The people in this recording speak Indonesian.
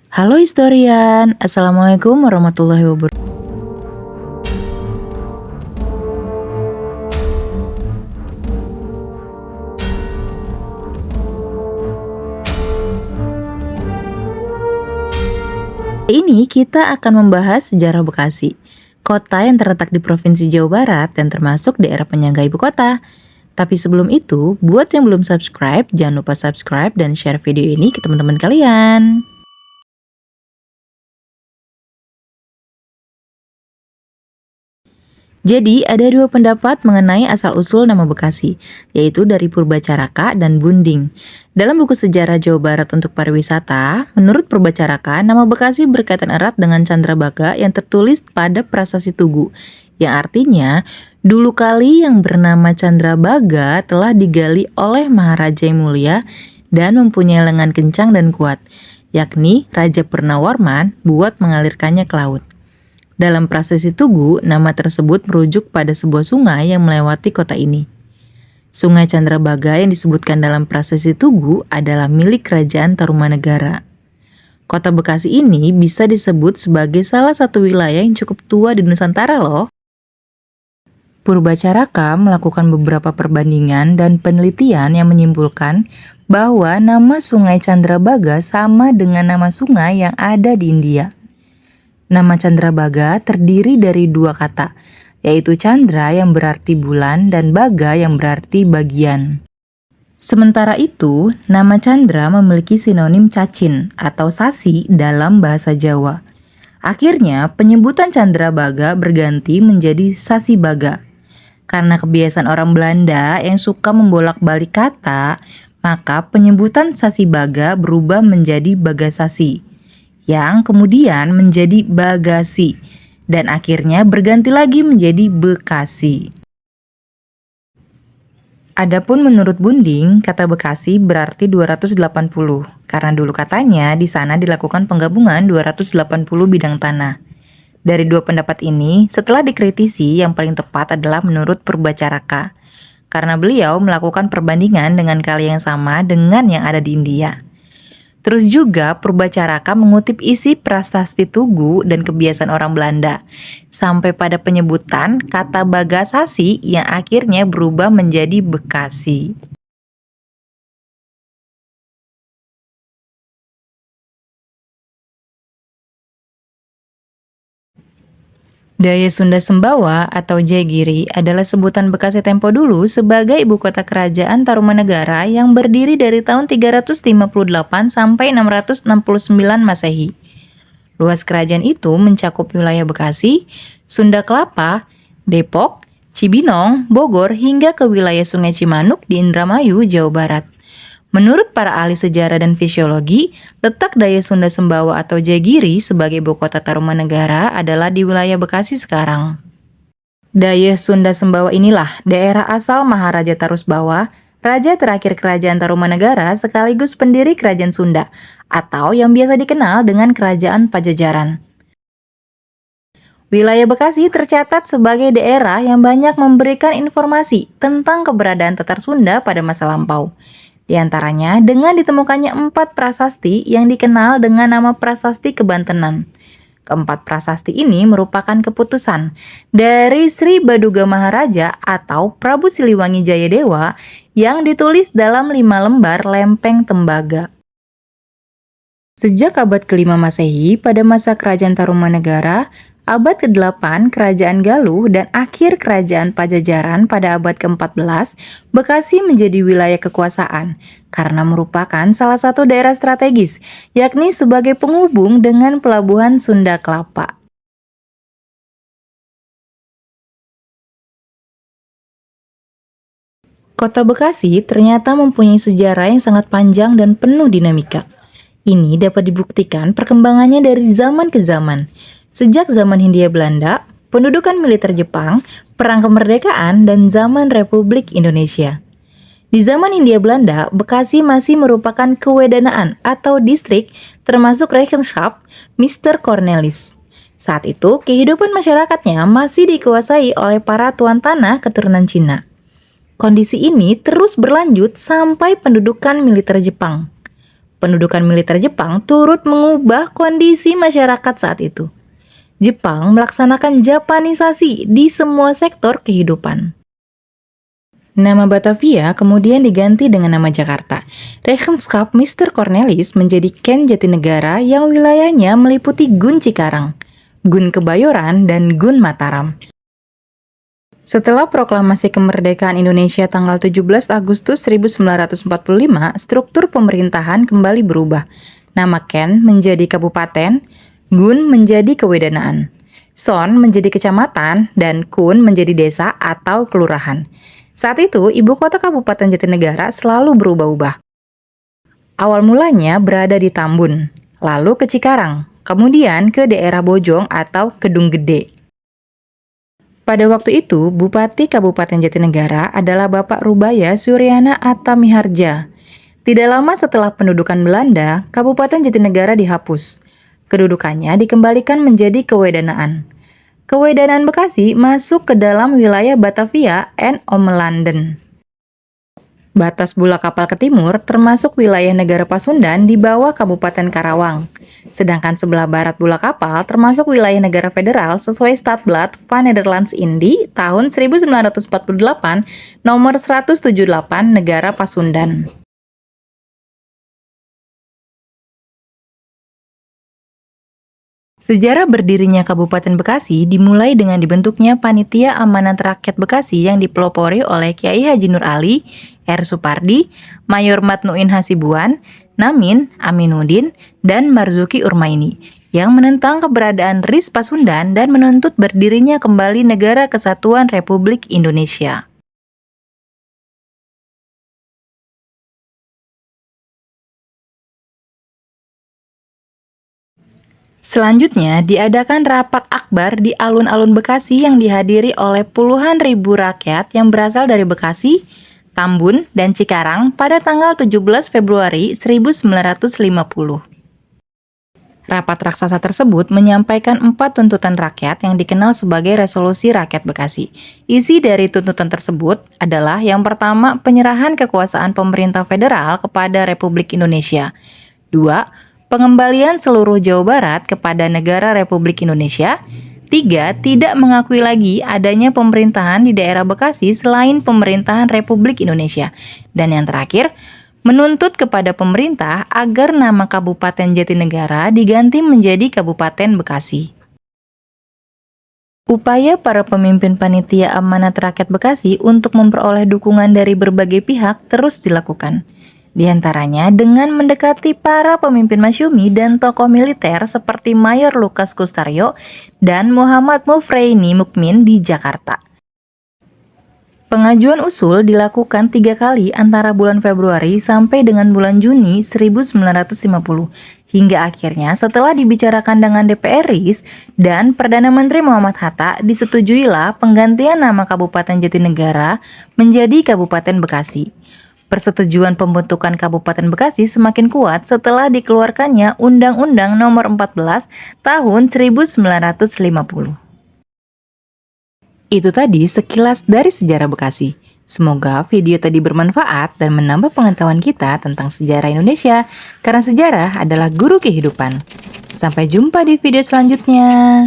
Halo historian, Assalamualaikum warahmatullahi wabarakatuh. Ini kita akan membahas sejarah Bekasi, kota yang terletak di Provinsi Jawa Barat dan termasuk daerah penyangga ibu kota. Tapi sebelum itu, buat yang belum subscribe, jangan lupa subscribe dan share video ini ke teman-teman kalian. Jadi, ada dua pendapat mengenai asal-usul nama Bekasi, yaitu dari Purbacaraka dan Bunding. Dalam buku sejarah Jawa Barat untuk pariwisata, menurut Purbacaraka, nama Bekasi berkaitan erat dengan Candrabaga yang tertulis pada Prasasti Tugu, yang artinya, dulu kali yang bernama Candrabaga telah digali oleh Maharaja yang mulia dan mempunyai lengan kencang dan kuat, yakni Raja Purnawarman buat mengalirkannya ke laut. Dalam Prasasti Tugu, nama tersebut merujuk pada sebuah sungai yang melewati kota ini. Sungai Candrabaga yang disebutkan dalam Prasasti Tugu adalah milik Kerajaan Tarumanegara. Kota Bekasi ini bisa disebut sebagai salah satu wilayah yang cukup tua di Nusantara loh. Purbacaraka melakukan beberapa perbandingan dan penelitian yang menyimpulkan bahwa nama Sungai Candrabaga sama dengan nama sungai yang ada di India. Nama Candrabaga terdiri dari dua kata, yaitu Candra yang berarti bulan dan Baga yang berarti bagian. Sementara itu, nama Candra memiliki sinonim cacin atau sasi dalam bahasa Jawa. Akhirnya, penyebutan Candrabaga berganti menjadi Sasi Baga. Karena kebiasaan orang Belanda yang suka membolak-balik kata, maka penyebutan Sasi Baga berubah menjadi Bagasasi, yang kemudian menjadi Bagasi, dan akhirnya berganti lagi menjadi Bekasi. Adapun menurut Bunding, kata Bekasi berarti 280, karena dulu katanya di sana dilakukan penggabungan 280 bidang tanah. Dari dua pendapat ini, setelah dikritisi, yang paling tepat adalah menurut Purbacaraka, karena beliau melakukan perbandingan dengan kali yang sama dengan yang ada di India. Terus juga Purbacaraka mengutip isi Prasasti Tugu dan kebiasaan orang Belanda, sampai pada penyebutan kata Bagasasi yang akhirnya berubah menjadi Bekasi. Daya Sunda Sembawa atau Jayagiri adalah sebutan Bekasi tempo dulu sebagai ibu kota kerajaan Tarumanegara yang berdiri dari tahun 358 sampai 669 Masehi. Luas kerajaan itu mencakup wilayah Bekasi, Sunda Kelapa, Depok, Cibinong, Bogor hingga ke wilayah Sungai Cimanuk di Indramayu, Jawa Barat. Menurut para ahli sejarah dan fisiologi, letak Daya Sunda Sembawa atau Jayagiri sebagai ibu kota Tarumanegara adalah di wilayah Bekasi sekarang. Daya Sunda Sembawa inilah daerah asal Maharaja Tarusbawa, raja terakhir kerajaan Tarumanegara sekaligus pendiri kerajaan Sunda, atau yang biasa dikenal dengan Kerajaan Pajajaran. Wilayah Bekasi tercatat sebagai daerah yang banyak memberikan informasi tentang keberadaan Tatar Sunda pada masa lampau. Di antaranya dengan ditemukannya 4 prasasti yang dikenal dengan nama Prasasti Kebantenan. Keempat prasasti ini merupakan keputusan dari Sri Baduga Maharaja atau Prabu Siliwangi Jayadewa yang ditulis dalam 5 lembar lempeng tembaga. Sejak abad ke-5 Masehi, pada masa Kerajaan Tarumanegara, abad ke-8 Kerajaan Galuh dan akhir Kerajaan Pajajaran pada abad ke-14, Bekasi menjadi wilayah kekuasaan karena merupakan salah satu daerah strategis, yakni sebagai penghubung dengan pelabuhan Sunda Kelapa. Kota Bekasi ternyata mempunyai sejarah yang sangat panjang dan penuh dinamika. Ini dapat dibuktikan perkembangannya dari zaman ke zaman. Sejak zaman Hindia Belanda, pendudukan militer Jepang, perang kemerdekaan, dan zaman Republik Indonesia. Di zaman Hindia Belanda, Bekasi masih merupakan kewedanaan atau distrik termasuk Regenschap Mr. Cornelis. Saat itu, kehidupan masyarakatnya masih dikuasai oleh para tuan tanah keturunan Cina. Kondisi ini terus berlanjut sampai pendudukan militer Jepang. Pendudukan militer Jepang turut mengubah kondisi masyarakat saat itu. Jepang melaksanakan Japanisasi di semua sektor kehidupan. Nama Batavia kemudian diganti dengan nama Jakarta. Regenskap Mr. Cornelis menjadi Ken Jatinegara yang wilayahnya meliputi Gun Cikarang, Gun Kebayoran, dan Gun Mataram. Setelah proklamasi kemerdekaan Indonesia tanggal 17 Agustus 1945, struktur pemerintahan kembali berubah. Nama Ken menjadi kabupaten, Gun menjadi kewedanaan, Son menjadi kecamatan, dan Kun menjadi desa atau kelurahan. Saat itu, ibu kota Kabupaten Jatinegara selalu berubah-ubah. Awal mulanya berada di Tambun, lalu ke Cikarang, kemudian ke daerah Bojong atau Kedung Gede. Pada waktu itu, Bupati Kabupaten Jatinegara adalah Bapak Rubaya Suryana Atamiharja. Tidak lama setelah pendudukan Belanda, Kabupaten Jatinegara dihapus. Kedudukannya dikembalikan menjadi kewedanaan. Kewedanaan Bekasi masuk ke dalam wilayah Batavia en Omelanden. Batas Bulak Kapal ke timur termasuk wilayah negara Pasundan di bawah Kabupaten Karawang. Sedangkan sebelah barat Bulak Kapal termasuk wilayah negara federal sesuai Stadblad van Nederlands-Indië tahun 1948 nomor 178 negara Pasundan. Sejarah berdirinya Kabupaten Bekasi dimulai dengan dibentuknya Panitia Amanat Rakyat Bekasi yang dipelopori oleh Kiai Haji Nur Ali, R. Supardi, Mayor Matnuin Hasibuan, Namin, Aminuddin, dan Marzuki Urmaini yang menentang keberadaan RIS Pasundan dan menuntut berdirinya kembali Negara Kesatuan Republik Indonesia. Selanjutnya, diadakan rapat akbar di alun-alun Bekasi yang dihadiri oleh puluhan ribu rakyat yang berasal dari Bekasi, Tambun, dan Cikarang pada tanggal 17 Februari 1950. Rapat raksasa tersebut menyampaikan 4 tuntutan rakyat yang dikenal sebagai Resolusi Rakyat Bekasi. Isi dari tuntutan tersebut adalah yang pertama, penyerahan kekuasaan pemerintah federal kepada Republik Indonesia. 2. Pengembalian seluruh Jawa Barat kepada Negara Republik Indonesia. 3. Tidak mengakui lagi adanya pemerintahan di daerah Bekasi selain pemerintahan Republik Indonesia. Dan yang terakhir, menuntut kepada pemerintah agar nama Kabupaten Jatinegara diganti menjadi Kabupaten Bekasi. Upaya para pemimpin Panitia Amanat Rakyat Bekasi untuk memperoleh dukungan dari berbagai pihak terus dilakukan. Di antaranya dengan mendekati para pemimpin masyumi dan tokoh militer seperti Mayor Lukas Kustario dan Muhammad Mufreini Mukmin di Jakarta. Pengajuan usul dilakukan 3 kali antara bulan Februari sampai dengan bulan Juni 1950, hingga akhirnya setelah dibicarakan dengan DPR RI dan Perdana Menteri Muhammad Hatta, disetujuilah penggantian nama Kabupaten Jatinegara menjadi Kabupaten Bekasi. Persetujuan pembentukan Kabupaten Bekasi semakin kuat setelah dikeluarkannya Undang-Undang Nomor 14 Tahun 1950. Itu tadi sekilas dari sejarah Bekasi. Semoga video tadi bermanfaat dan menambah pengetahuan kita tentang sejarah Indonesia, karena sejarah adalah guru kehidupan. Sampai jumpa di video selanjutnya.